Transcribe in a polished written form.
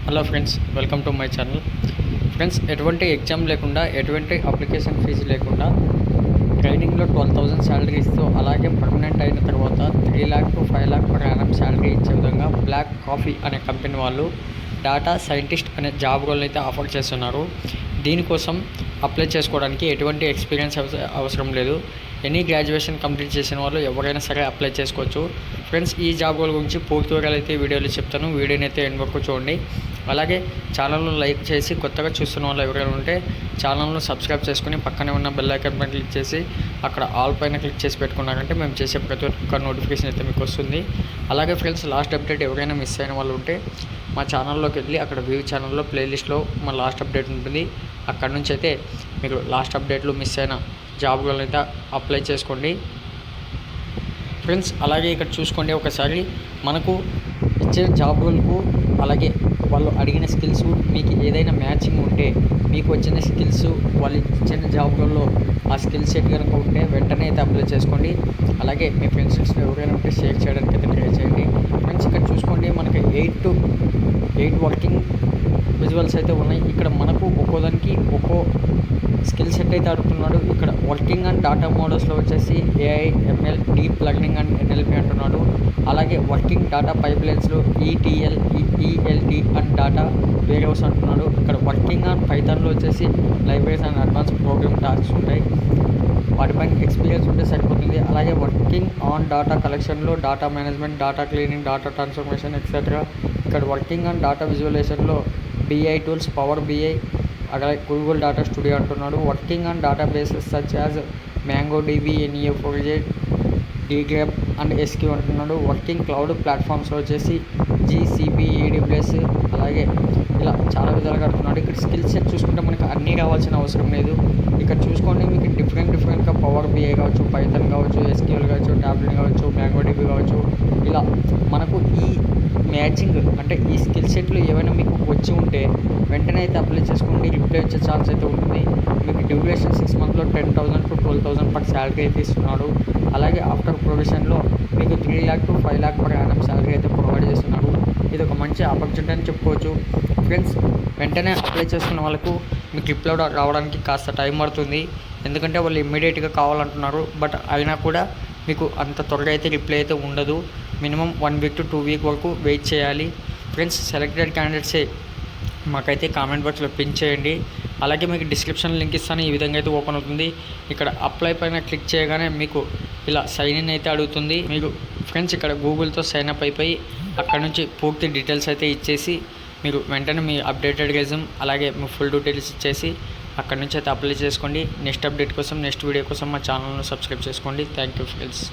Hello friends, welcome to my channel. Friends, ఎటువంటి exam లేకుండా, ఎటువంటి అప్లికేషన్ ఫీజు లేకుండా ట్రైనింగ్లో 12,000 శాలరీ ఇస్తూ, అలాగే పర్మనెంట్ అయిన తర్వాత 3 lakh to 5 lakh per annum salary ఇచ్చే విధంగా బ్లాక్ కాఫీ అనే కంపెనీ వాళ్ళు డేటా సైంటిస్ట్ అనే జాబ్ రోల్ని అయితే ఆఫర్ చేస్తున్నారు. దీనికోసం అప్లై చేసుకోవడానికి ఎటువంటి ఎక్స్పీరియన్స్ అవసరం లేదు. ఎనీ గ్రాడ్యుయేషన్ కంప్లీట్ చేసిన వాళ్ళు ఎవరైనా సరే అప్లై చేసుకోవచ్చు. ఫ్రెండ్స్, ఈ జాబ్ రోల్ గురించి పూర్తి వివరాలు అయితే వీడియోలో చెప్తాను. వీడియోని అయితే ఎండ్ వరకు చూడండి. అలాగే ఛానల్ను లైక్ చేసి, కొత్తగా చూస్తున్న వాళ్ళు ఎవరైనా ఉంటే ఛానల్ను సబ్స్క్రైబ్ చేసుకుని పక్కనే ఉన్న బెల్ ఐకాన్ పైన క్లిక్ చేసి అక్కడ ఆల్ పైన క్లిక్ చేసి పెట్టుకున్నారంటే మేము చేసే ప్రతి ఒక్క నోటిఫికేషన్ అయితే మీకు వస్తుంది. అలాగే ఫ్రెండ్స్, లాస్ట్ అప్డేట్ ఎవరైనా మిస్ అయిన వాళ్ళు ఉంటే మా ఛానల్లోకి వెళ్ళి అక్కడ వ్యూ ఛానల్లో ప్లేలిస్ట్లో మా లాస్ట్ అప్డేట్ ఉంటుంది. అక్కడ నుంచి అయితే మీరు లాస్ట్ అప్డేట్లో మిస్ అయిన జాబ్ రోల్ అయితే అప్లై చేసుకోండి. ఫ్రెండ్స్, అలాగే ఇక్కడ చూసుకోండి ఒకసారి, మనకు ఇచ్చే జాబ్ రోల్కు అలాగే వాళ్ళు అడిగిన స్కిల్స్ మీకు ఏదైనా మ్యాచింగ్ ఉంటే, మీకు వచ్చిన స్కిల్స్ వాళ్ళు ఇచ్చిన జాబ్ రోల్లో ఆ స్కిల్ సెట్ కనుక ఉంటే వెంటనే అయితే అప్లై చేసుకోండి. అలాగే మీ ఫ్రెండ్స్ ఎవరైనా ఉంటే షేర్ చేయడానికి అయితే ట్రై చేయండి. ఫ్రెండ్స్, ఇక్కడ చూసుకోండి, మనకి 8 to 8 వర్కింగ్ విజువల్స్ అయితే ఉన్నాయి. ఇక్కడ మనకు ఒక్కోదానికి ఒక్కో స్కిల్ సెట్ అయితే అడుగుతున్నాడు. ఇక్కడ వర్కింగ్ అండ్ డేటా మోడల్స్లో వచ్చేసి AI, ML, deep learning and NLP అంటున్నాడు. అలాగే వర్కింగ్ డేటా పైప్లైన్స్లో ETL, ELT and data warehouse అంటున్నాడు. ఇక్కడ వర్కింగ్ ఆన్ పైథాన్లో వచ్చేసి libraries and advance program tasks ఉంటాయి. వాటిపైన ఎక్స్పీరియన్స్ ఉంటే సరిపోతుంది. అలాగే వర్కింగ్ ఆన్ డేటా కలెక్షన్లో data management, data cleaning, data transformation etcetera. ఇక్కడ వర్కింగ్ ఆన్ డేటా విజువలైజేషన్లో BI టూల్స్, పవర్ BI, అలాగే గూగుల్ డేటా స్టూడియో అంటున్నాడు. Working on data databases such MongoDB, NEO4j, DGraph and SQ అంటున్నాడు. Working cloud ప్లాట్ఫామ్స్లో వచ్చేసి GCP, AWS, అలాగే ఇలా చాలా విధాలుగా అడుగుతున్నాడు. ఇక్కడ స్కిల్ సెట్ చూసుకుంటే మనకి అన్నీ కావాల్సిన అవసరం లేదు. ఇక్కడ చూసుకోండి, మీకు డిఫరెంట్గా పవర్ BI కావచ్చు, పైథాన్ కావచ్చు, SQL కావచ్చు, టాబ్లెట్ కావచ్చు, MongoDB కావచ్చు, ఇలా మనకు ఈ మ్యాచింగ్ అంటే ఈ స్కిల్ సెట్లు ఏమైనా మీకు వచ్చి ఉంటే వెంటనే అయితే అప్లై చేసుకోండి. రిప్లై వచ్చే ఛాన్స్ అయితే ఉంటుంది. మీకు డ్యూరేషన్ 6 monthsలో 10,000 to 12,000 per శాలరీ అయితే ఇస్తున్నాడు. అలాగే ఆఫ్టర్ ప్రొవిజన్లో మీకు 3 lakh to 5 lakh per annum salary అయితే ప్రొవైడ్ చేస్తున్నారు. ఇది ఒక మంచి ఆపర్చునిటీ అని చెప్పుకోవచ్చు. ఫ్రెండ్స్, వెంటనే అప్లై చేసుకున్న వాళ్ళకు మీకు రిప్లై రావడానికి కాస్త టైం పడుతుంది. ఎందుకంటే వాళ్ళు ఇమ్మీడియట్గా కావాలంటున్నారు. బట్ అయినా కూడా మీకు అంత త్వరగా అయితే రిప్లై అయితే ఉండదు. మినిమం 1 week to 2 week వరకు వెయిట్ చేయాలి. ఫ్రెండ్స్, సెలెక్టెడ్ క్యాండిడేట్సే మాకైతే కామెంట్ బాక్స్లో పిన్ చేయండి. అలాగే మీకు డిస్క్రిప్షన్ లింక్ ఇస్తాను. ఈ విధంగా అయితే ఓపెన్ అవుతుంది. ఇక్కడ అప్లై పైన క్లిక్ చేయగానే మీకు ఇలా సైన్ ఇన్ అయితే అడుగుతుంది. మీకు ఫ్రెండ్స్ ఇక్కడ గూగుల్తో సైన్ అప్ అయిపోయి అక్కడ నుంచి పూర్తి డీటెయిల్స్ అయితే ఇచ్చేసి మీరు వెంటనే మీ అప్డేటెడ్ రెజ్యూమ్ అలాగే మీ ఫుల్ డీటెయిల్స్ ఇచ్చేసి అక్కడ నుంచి అయితే అప్లై చేసుకోండి. నెక్స్ట్ అప్డేట్ కోసం, నెక్స్ట్ వీడియో కోసం మా ఛానల్ను సబ్స్క్రైబ్ చేసుకోండి. Thank you friends.